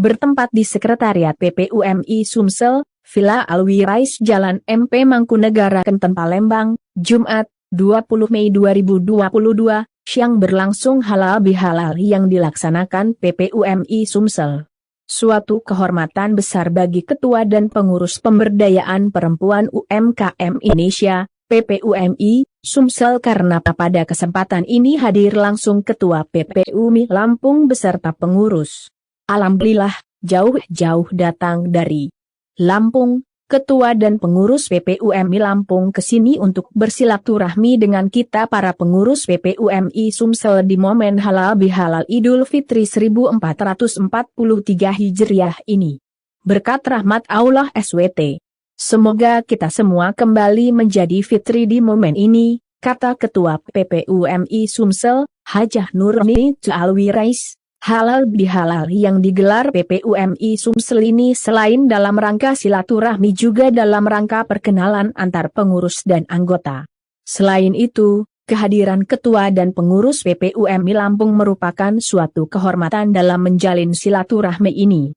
bertempat di Sekretariat PPUMI Sumsel, Villa Alwi Rais Jalan MP Mangkunegara Kenten Palembang, Jumat, 20 Mei 2022, siang berlangsung halal bihalal yang dilaksanakan PPUMI Sumsel. Suatu kehormatan besar bagi Ketua dan Pengurus Pemberdayaan Perempuan UMKM Indonesia, PPUMI, Sumsel, karena pada kesempatan ini hadir langsung Ketua PPUMI Lampung beserta pengurus. Alhamdulillah, jauh-jauh datang dari Lampung, Ketua dan pengurus PPUMI Lampung ke sini untuk bersilaturahmi dengan kita para pengurus PPUMI Sumsel di momen halal bihalal Idul Fitri 1443 Hijriah ini. Berkat rahmat Allah SWT, semoga kita semua kembali menjadi fitri di momen ini, kata Ketua PPUMI Sumsel, Hajah Nurni Alwi Rais. Halal bihalal yang digelar PPUMI Sumsel ini selain dalam rangka silaturahmi juga dalam rangka perkenalan antar pengurus dan anggota. Selain itu, kehadiran Ketua dan pengurus PPUMI Lampung merupakan suatu kehormatan dalam menjalin silaturahmi ini.